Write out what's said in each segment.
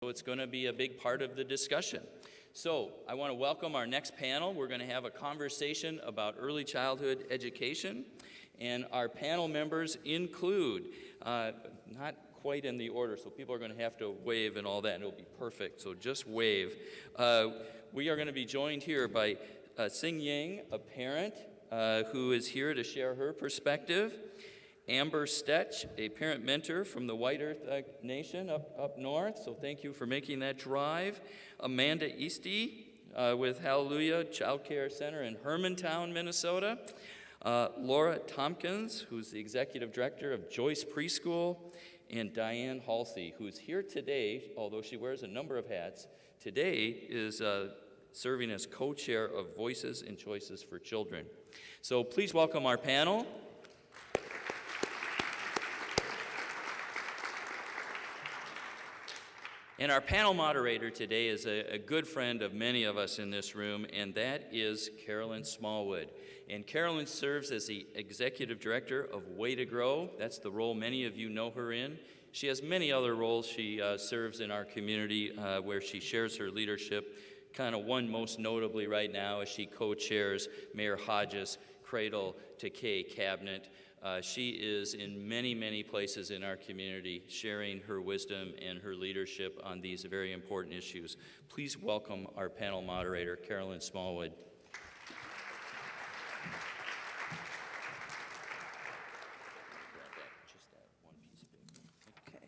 So it's going to be a big part of the discussion. So I want to welcome our next panel. We're going to have a conversation about early childhood education. And our panel members include, not quite in the order, so people are going to have to wave and all that, and it'll be perfect, so just wave. We are going to be joined here by Sing Yang, a parent who is here to share her perspective. Amber Stetch, a parent mentor from the White Earth Nation up north, so thank you for making that drive. Amanda Easty with Hallelujah Child Care Center in Hermantown, Minnesota. Laura Tompkins, who's the executive director of Joyce Preschool. And Diane Halsey, who's here today, although she wears a number of hats, today is serving as co-chair of Voices and Choices for Children. So please welcome our panel. And our panel moderator today is a good friend of many of us in this room, and that is Carolyn Smallwood. And Carolyn serves as the executive director of Way to Grow. That's the role many of you know her in. She has many other roles she serves in our community where she shares her leadership. Kind of one most notably right now as she co-chairs Mayor Hodges' Cradle to K cabinet. She is in many, many places in our community sharing her wisdom and her leadership on these very important issues. Please welcome our panel moderator, Carolyn Smallwood. Okay.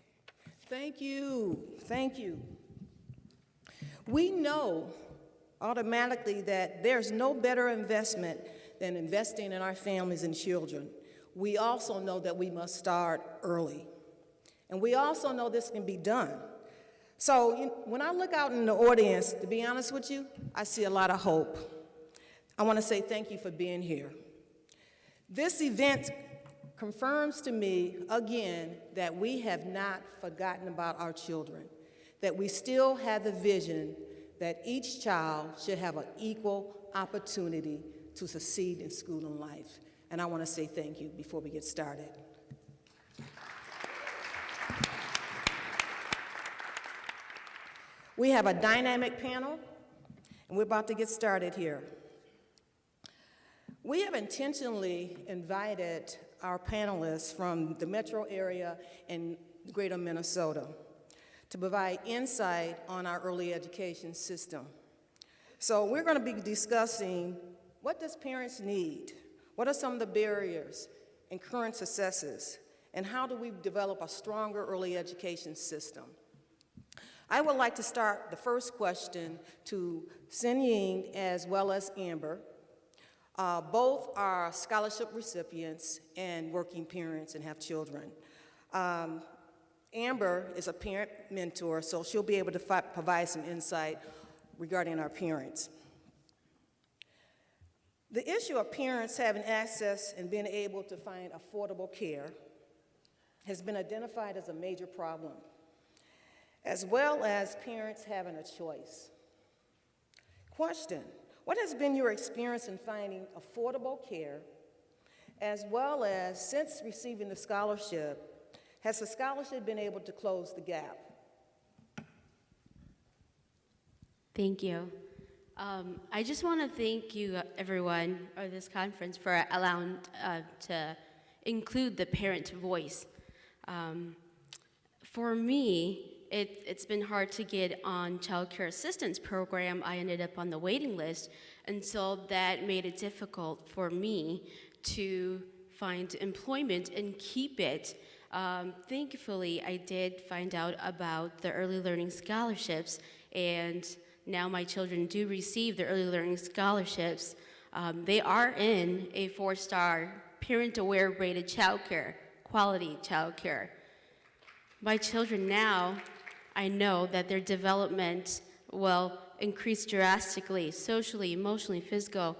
Thank you. Thank you. We know automatically that there's no better investment than investing in our families and children. We also know that we must start early. And we also know this can be done. So when I look out in the audience, to be honest with you, I see a lot of hope. I want to say thank you for being here. This event confirms to me again that we have not forgotten about our children, that we still have the vision that each child should have an equal opportunity to succeed in school and life. And I want to say thank you before we get started. We have a dynamic panel, and we're about to get started here. We have intentionally invited our panelists from the metro area and greater Minnesota to provide insight on our early education system. So we're going to be discussing what does parents need? What are some of the barriers and current successes? And how do we develop a stronger early education system? I would like to start the first question to Sin Ying as well as Amber. Both are scholarship recipients and working parents and have children. Amber is a parent mentor, so she'll be able to provide some insight regarding our parents. The issue of parents having access and being able to find affordable care has been identified as a major problem, as well as parents having a choice. Question: what has been your experience in finding affordable care, as well as since receiving the scholarship, has the scholarship been able to close the gap? Thank you. I just want to thank you, everyone, or this conference, for allowing to include the parent voice. For me, it's been hard to get on child care assistance program. I ended up on the waiting list, and so that made it difficult for me to find employment and keep it. Thankfully, I did find out about the early learning scholarships, and now my children do receive the early learning scholarships. They are in a 4-star parent-aware rated childcare, quality childcare. My children now, I know that their development will increase drastically, socially, emotionally, physical,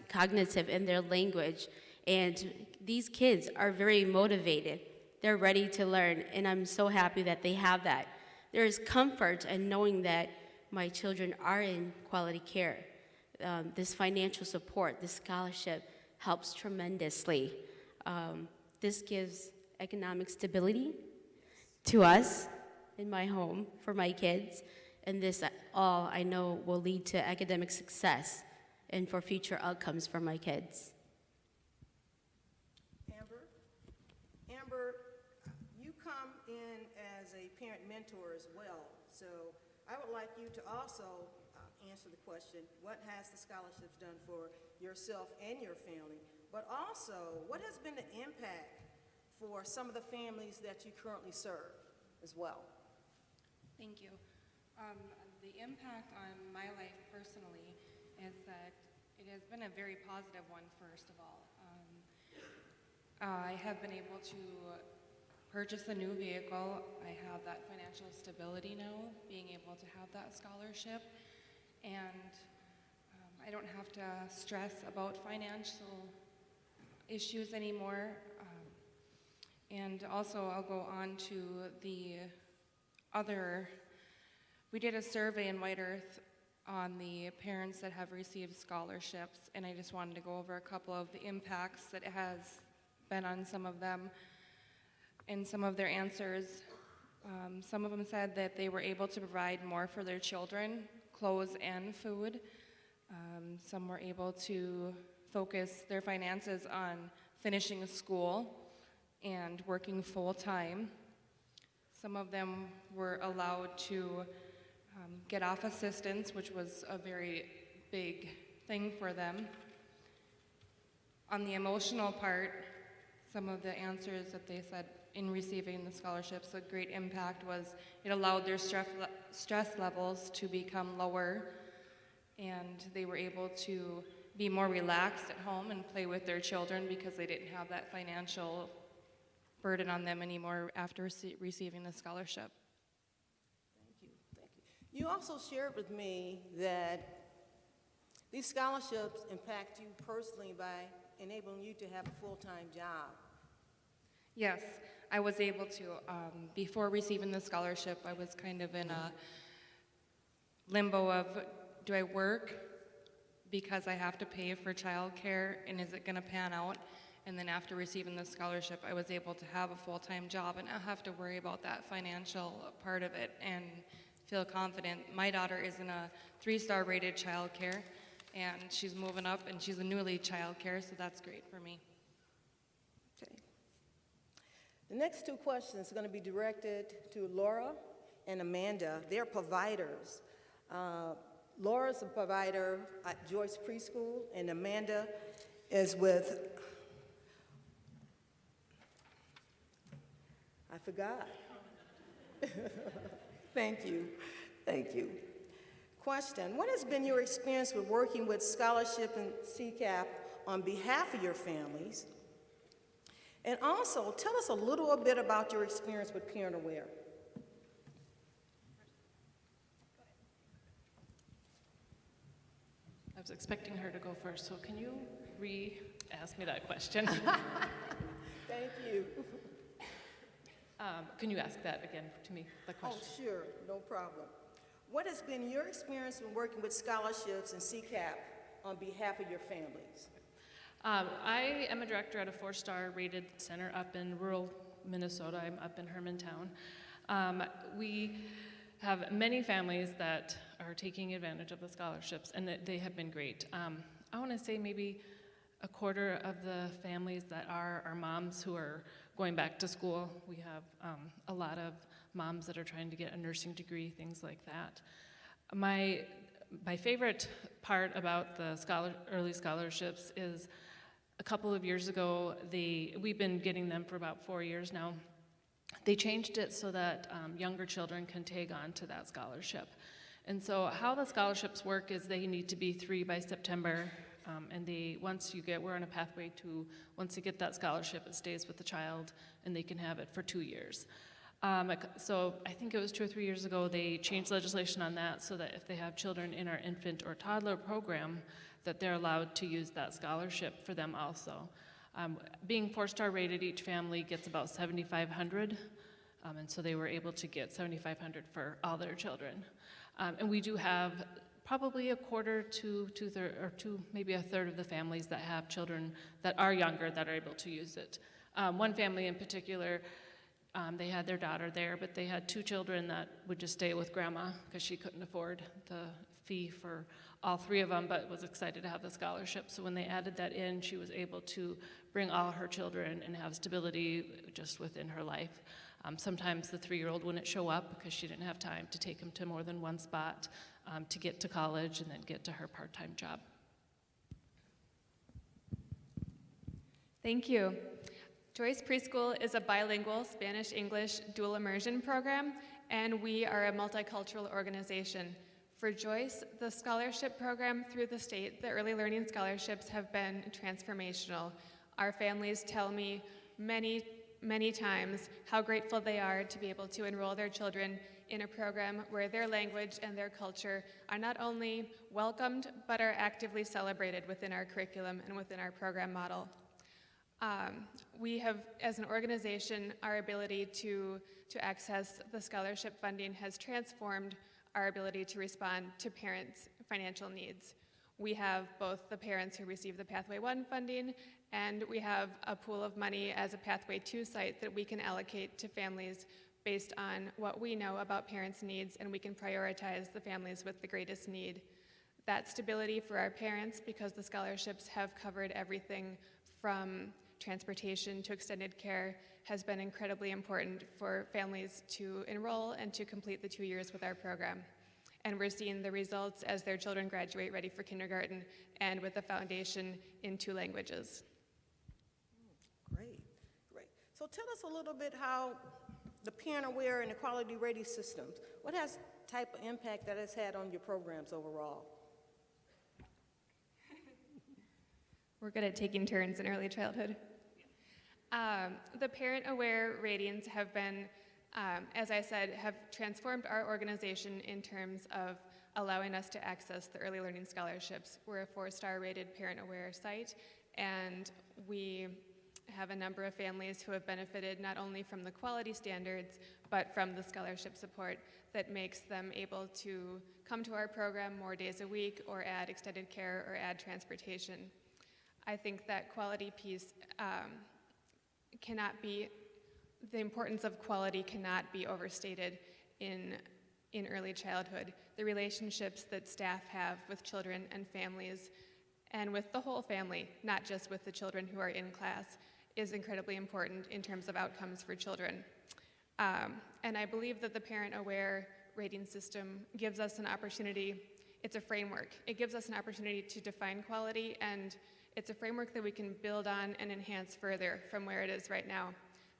cognitive, and their language. And these kids are very motivated. They're ready to learn, and I'm so happy that they have that. There is comfort in knowing that my children are in quality care. This financial support, this scholarship helps tremendously. This gives economic stability to us in my home for my kids. And this all I know will lead to academic success and for future outcomes for my kids. Amber? Amber, you come in as a parent mentor as well, so I would like you to also answer the question, what has the scholarships done for yourself and your family? But also, what has been the impact for some of the families that you currently serve as well? Thank you. The impact on my life personally is that it has been a very positive one, first of all. I have been able to purchase a new vehicle. I have that financial stability now, being able to have that scholarship. And I don't have to stress about financial issues anymore. And also, I'll go on to the other. We did a survey in White Earth on the parents that have received scholarships, and I just wanted to go over a couple of the impacts that it has been on some of them and some of their answers. Some of them said that they were able to provide more for their children, clothes and food. Some were able to focus their finances on finishing school and working full-time. Some of them were allowed to get off assistance, which was a very big thing for them. On the emotional part, some of the answers that they said in receiving the scholarships, a great impact was it allowed their stress levels to become lower, and they were able to be more relaxed at home and play with their children because they didn't have that financial burden on them anymore after receiving the scholarship. Thank you, thank you. You also shared with me that these scholarships impact you personally by enabling you to have a full-time job. Yes, I was able to. Before receiving the scholarship, I was kind of in a limbo of, do I work because I have to pay for childcare, and is it going to pan out? And then after receiving the scholarship, I was able to have a full-time job and not have to worry about that financial part of it and feel confident. My daughter is in a 3-star rated childcare, and she's moving up, and she's a newly childcare, so that's great for me. Okay. The next 2 questions are going to be directed to Laura and Amanda. They're providers. Laura's a provider at Joyce Preschool, and Amanda is with, I forgot. Thank you, thank you. Question, what has been your experience with working with Scholarship and CCAP on behalf of your families? And also, tell us a little bit about your experience with Parent Aware. I was expecting her to go first, so can you re-ask me that question? Thank you. Can you ask that again to me, the Oh, question? sure, no problem. What has been your experience in working with scholarships and CCAP on behalf of your families? I am a director at a 4-star rated center up in rural Minnesota. I'm up in Hermantown. We have many families that are taking advantage of the scholarships, and they have been great. I want to say maybe a quarter of the families that are moms who are going back to school. We have a lot of moms that are trying to get a nursing degree, things like that. My favorite part about the early scholarships is a couple of years ago, we've been getting them for about 4 years now. They changed it so that younger children can tag on to that scholarship. And so how the scholarships work is they need to be 3 by September, and we're on a pathway to, once they get that scholarship, it stays with the child, and they can have it for 2 years. So I think it was 2 or 3 years ago, they changed legislation on that so that if they have children in our infant or toddler program, that they're allowed to use that scholarship for them also. Being 4-star rated, each family gets about $7,500, and so they were able to get $7,500 for all their children. And we do have probably a quarter to maybe a third of the families that have children that are younger that are able to use it. One family in particular, They had their daughter there, but they had 2 children that would just stay with grandma because she couldn't afford the fee for all 3 of them, but was excited to have the scholarship. So when they added that in, she was able to bring all her children and have stability just within her life. Sometimes the 3-year-old wouldn't show up because she didn't have time to take him to more than one spot to get to college and then get to her part-time job. Thank you. Joyce Preschool is a bilingual Spanish-English dual immersion program, and we are a multicultural organization. For Joyce, the scholarship program through the state, the Early Learning Scholarships, have been transformational. Our families tell me many times how grateful they are to be able to enroll their children in a program where their language and their culture are not only welcomed, but are actively celebrated within our curriculum and within our program model. We have, as an organization, our ability to access the scholarship funding has transformed our ability to respond to parents' financial needs. We have both the parents who receive the Pathway 1 funding, and we have a pool of money as a Pathway 2 site that we can allocate to families based on what we know about parents' needs, and we can prioritize the families with the greatest need. That stability for our parents, because the scholarships have covered everything from transportation to extended care, has been incredibly important for families to enroll and to complete the 2 years with our program. And we're seeing the results as their children graduate ready for kindergarten and with a foundation in 2 languages. Great. So tell us a little bit how the Parent Aware and Equality Ready systems, what type of impact that has had on your programs overall? We're good at taking turns in early childhood. The Parent Aware ratings have been, as I said, have transformed our organization in terms of allowing us to access the Early Learning Scholarships. We're a 4-star rated Parent Aware site, and we have a number of families who have benefited not only from the quality standards, but from the scholarship support that makes them able to come to our program more days a week or add extended care or add transportation. I think that quality piece the importance of quality cannot be overstated in early childhood. The relationships that staff have with children and families, and with the whole family, not just with the children who are in class, is incredibly important in terms of outcomes for children. And I believe that the Parent Aware rating system gives us an opportunity. It's a framework. It gives us an opportunity to define quality, and it's a framework that we can build on and enhance further from where it is right now.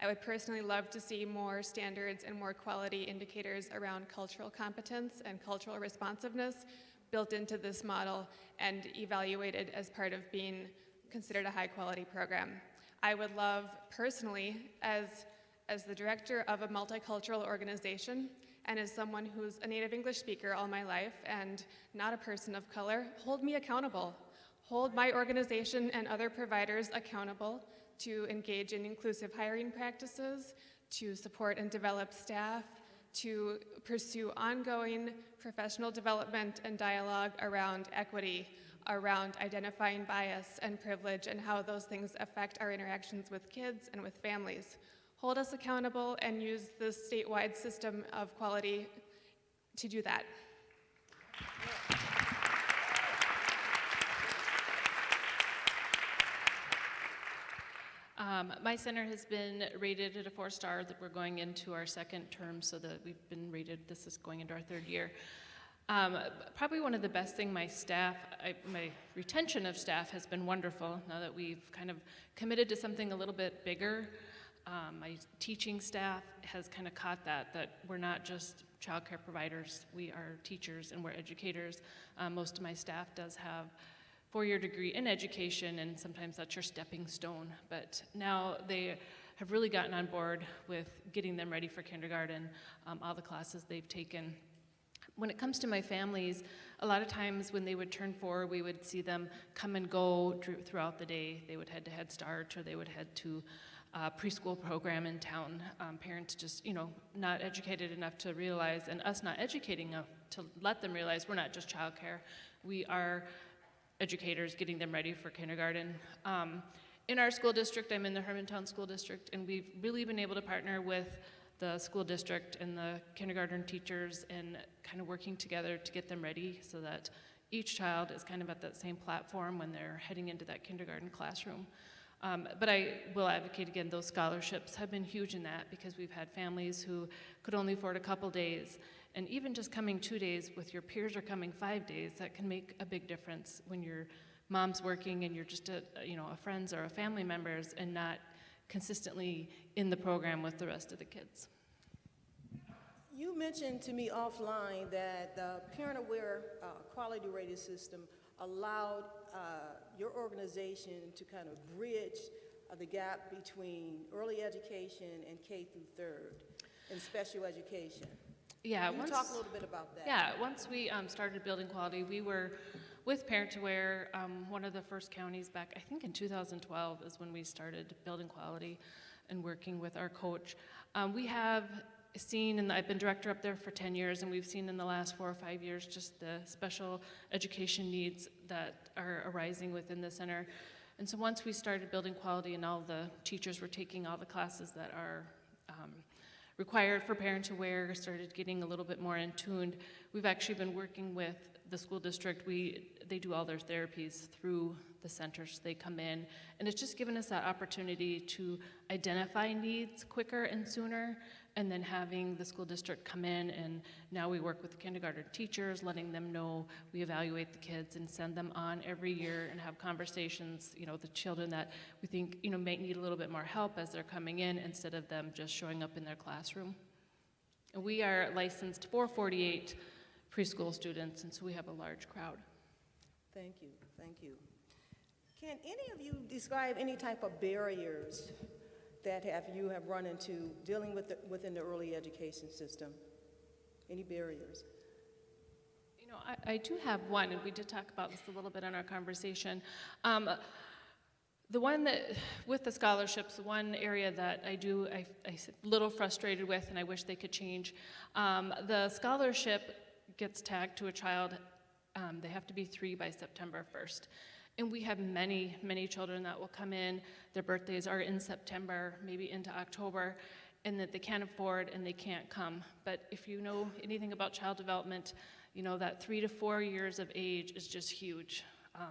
I would personally love to see more standards and more quality indicators around cultural competence and cultural responsiveness built into this model and evaluated as part of being considered a high-quality program. I would love personally, as the director of a multicultural organization and as someone who's a native English speaker all my life and not a person of color, hold me accountable. Hold my organization and other providers accountable to engage in inclusive hiring practices, to support and develop staff, to pursue ongoing professional development and dialogue around equity, around identifying bias and privilege and how those things affect our interactions with kids and with families. Hold us accountable and use the statewide system of quality to do that. My center has been rated at a 4-star. That we're going into our 2nd term, so that we've been rated, this is going into our 3rd year. Probably one of the best things, my retention of staff has been wonderful now that we've kind of committed to something a little bit bigger. My teaching staff has kind of caught that we're not just child care providers, we are teachers and we're educators. Most of my staff does have 4-year degree in education, and sometimes that's your stepping stone. But now they have really gotten on board with getting them ready for kindergarten, all the classes they've taken. When it comes to my families, a lot of times when they would turn 4, we would see them come and go throughout the day. They would head to Head Start, or they would head to a preschool program in town. Parents just, not educated enough to realize, and us not educating enough to let them realize we're not just childcare. We are educators getting them ready for kindergarten. In our school district, I'm in the Hermantown School District, and we've really been able to partner with the school district and the kindergarten teachers and kind of working together to get them ready so that each child is kind of at that same platform when they're heading into that kindergarten classroom. But I will advocate again, those scholarships have been huge in that because we've had families who could only afford a couple days. And even just coming 2 days with your peers are coming 5 days, that can make a big difference when your mom's working and you're just a friends or a family members and not consistently in the program with the rest of the kids. You mentioned to me offline that the parent-aware quality rating system allowed your organization to kind of bridge the gap between early education and K through third and special education. Yeah, Can you talk a little bit about that? Yeah, once we started building quality, we were with Parent Aware, one of the first counties back, I think in 2012 is when we started building quality and working with our coach. We have seen, and I've been director up there for 10 years, and we've seen in the last 4 or 5 years just the special education needs that are arising within the center. And so once we started building quality and all the teachers were taking all the classes that are required for Parent Aware, started getting a little bit more in tuned. We've actually been working with the school district. They do all their therapies through the centers. They come in, and it's just given us that opportunity to identify needs quicker and sooner, and then having the school district come in, and now we work with the kindergarten teachers, letting them know, we evaluate the kids and send them on every year and have conversations, the children that we think, might need a little bit more help as they're coming in instead of them just showing up in their classroom. And we are licensed for 48 preschool students, and so we have a large crowd. Thank you, thank you. Can any of you describe any type of barriers that you have run into dealing with within the early education system? Any barriers? I do have one, and we did talk about this a little bit in our conversation. The one that, with the scholarships, one area that I'm a little frustrated with, and I wish they could change, the scholarship gets tagged to a child, they have to be 3 by September 1st. And we have many, many children that will come in, their birthdays are in September, maybe into October, and that they can't afford and they can't come. But if you know anything about child development, that 3 to 4 years of age is just huge.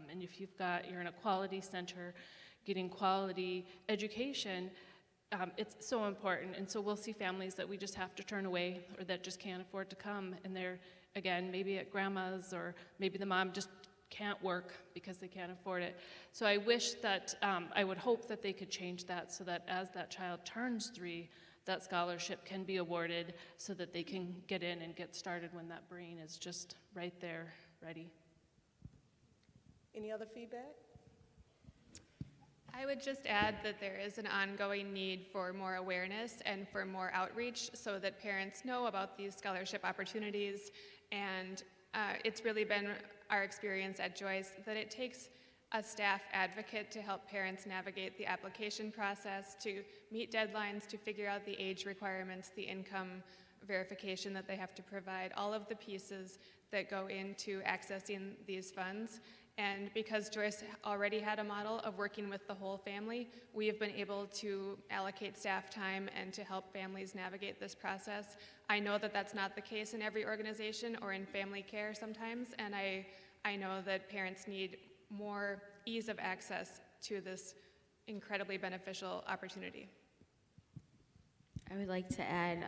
And if you're in a quality center, getting quality education, it's so important. And so we'll see families that we just have to turn away or that just can't afford to come. And they're, again, maybe at grandma's, or maybe the mom just can't work because they can't afford it. So I wish that, I would hope that they could change that so that as that child turns 3, that scholarship can be awarded so that they can get in and get started when that brain is just right there, ready. Any other feedback? I would just add that there is an ongoing need for more awareness and for more outreach so that parents know about these scholarship opportunities. And it's really been our experience at Joyce that it takes a staff advocate to help parents navigate the application process, to meet deadlines, to figure out the age requirements, the income verification that they have to provide, all of the pieces that go into accessing these funds. And because Joyce already had a model of working with the whole family, we have been able to allocate staff time and to help families navigate this process. I know that that's not the case in every organization or in family care sometimes, and I know that parents need more ease of access to this incredibly beneficial opportunity. I would like to add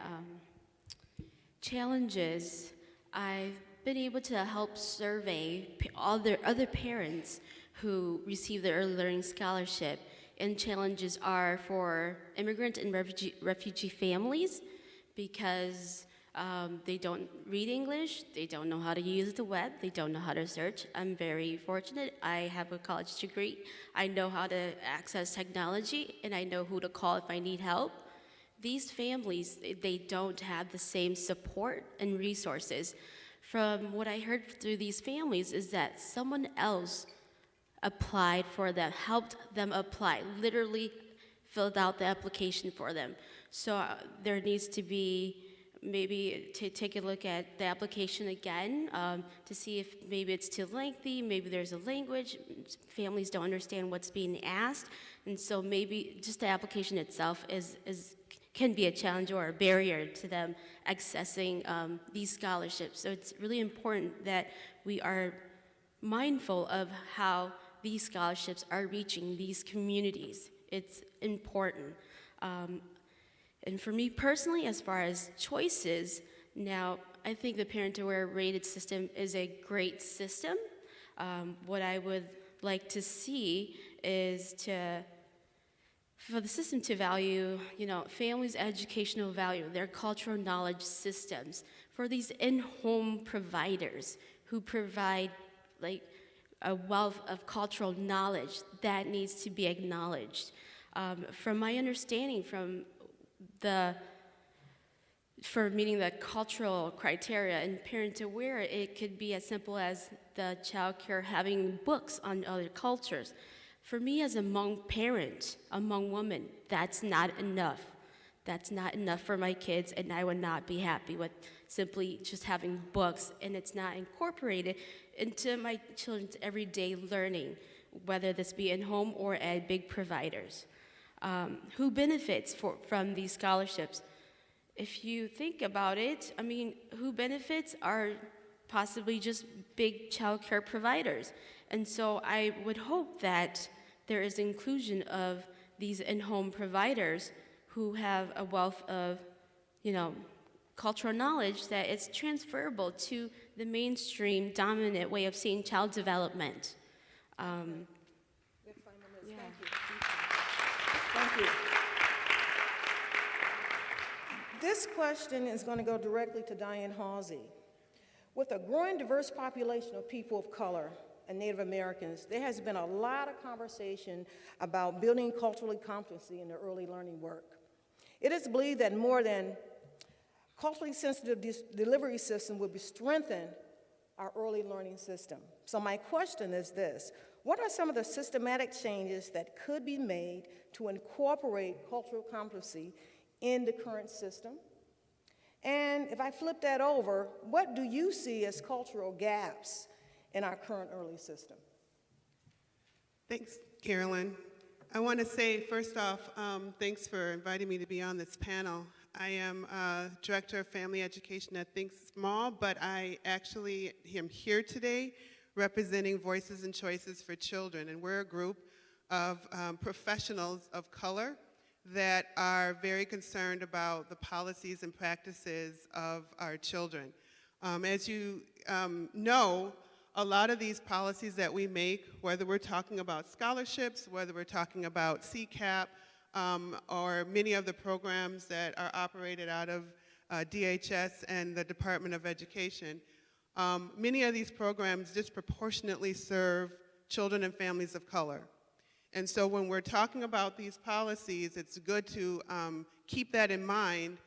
challenges. I've been able to help survey other parents who receive the Early Learning Scholarship, and challenges are for immigrant and refugee families because they don't read English, they don't know how to use the web, they don't know how to search. I'm very fortunate. I have a college degree. I know how to access technology, and I know who to call if I need help. These families, they don't have the same support and resources. From what I heard through these families is that someone else applied for them, helped them apply, literally filled out the application for them. So there needs to be maybe to take a look at the application again to see if maybe it's too lengthy, maybe there's a language, families don't understand what's being asked, and so maybe just the application itself can be a challenge or a barrier to them accessing these scholarships. So it's really important that we are mindful of how these scholarships are reaching these communities. It's important. And for me personally, as far as choices, now I think the Parent-Aware rated system is a great system. What I would like to see is for the system to value, families' educational value, their cultural knowledge systems, for these in-home providers who provide like a wealth of cultural knowledge that needs to be acknowledged. From my understanding, for meeting the cultural criteria in Parent-Aware, it could be as simple as the child care having books on other cultures. For me as a Hmong parent, a Hmong woman, that's not enough. That's not enough for my kids, and I would not be happy with simply just having books and it's not incorporated into my children's everyday learning, whether this be in home or at big providers. Who benefits from these scholarships? If you think about it, who benefits are possibly just big child care providers. And so I would hope that there is inclusion of these in-home providers who have a wealth of, cultural knowledge that is transferable to the mainstream dominant way of seeing child development. We have 5 minutes. Thank you. Thank you. This question is going to go directly to Diane Halsey. With a growing diverse population of people of color and Native Americans, there has been a lot of conversation about building cultural competency in the early learning work. It is believed that more than culturally sensitive delivery system would strengthen our early learning system. So my question is this: what are some of the systematic changes that could be made to incorporate cultural competency in the current system? And if I flip that over, what do you see as cultural gaps in our current early system? Thanks, Carolyn. I want to say, first off, thanks for inviting me to be on this panel. I am Director of Family Education at Think Small, but I actually am here today representing Voices and Choices for Children, and we're a group of professionals of color that are very concerned about the policies and practices of our children. As you know, a lot of these policies that we make, whether we're talking about scholarships, whether we're talking about CCAP, or many of the programs that are operated out of DHS and the Department of Education, many of these programs disproportionately serve children and families of color. And so when we're talking about these policies, it's good to keep that in mind.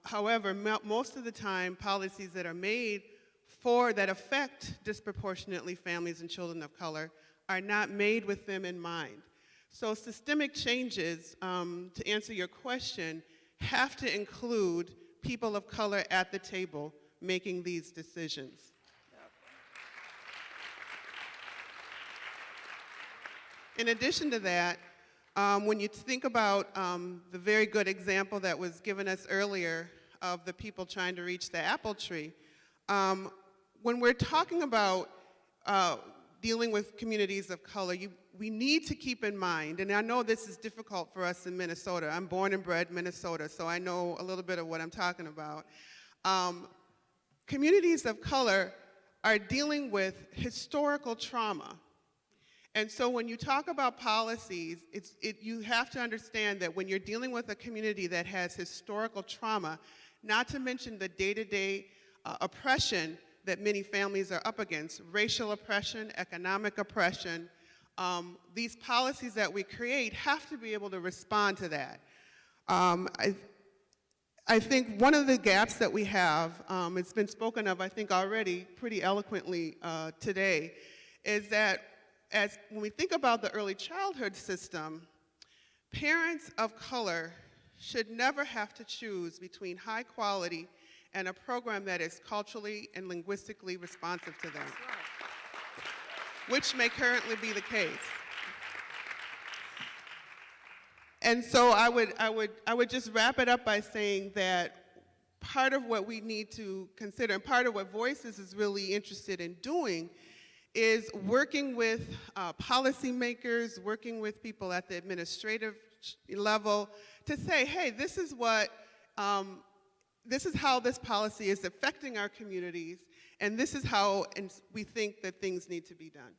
However, most of the time, policies that are made that affect disproportionately families and children of color are not made with them in mind. So systemic changes, to answer your question, have to include people of color at the table making these decisions. In addition to that, when you think about the very good example that was given us earlier of the people trying to reach the apple tree, when we're talking about dealing with communities of color, we need to keep in mind, and I know this is difficult for us in Minnesota. I'm born and bred Minnesota, so I know a little bit of what I'm talking about. Communities of color are dealing with historical trauma. And so when you talk about policies, you have to understand that when you're dealing with a community that has historical trauma, not to mention the day-to-day oppression that many families are up against, racial oppression, economic oppression, these policies that we create have to be able to respond to that. I think one of the gaps that we have, it's been spoken of, I think, already pretty eloquently today, is that when we think about the early childhood system, parents of color should never have to choose between high quality and a program that is culturally and linguistically responsive to them, which may currently be the case. And so I would just wrap it up by saying that part of what we need to consider, and part of what Voices is really interested in doing, is working with policymakers, working with people at the administrative level to say, hey, this is how this policy is affecting our communities, and this is how we think that things need to be done.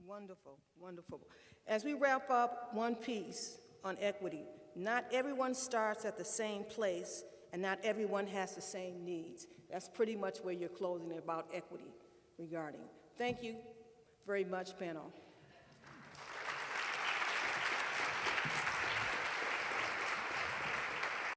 Wonderful, wonderful. As we wrap up, one piece on equity. Not everyone starts at the same place, and not everyone has the same needs. That's pretty much where you're closing about equity regarding. Thank you very much, panel.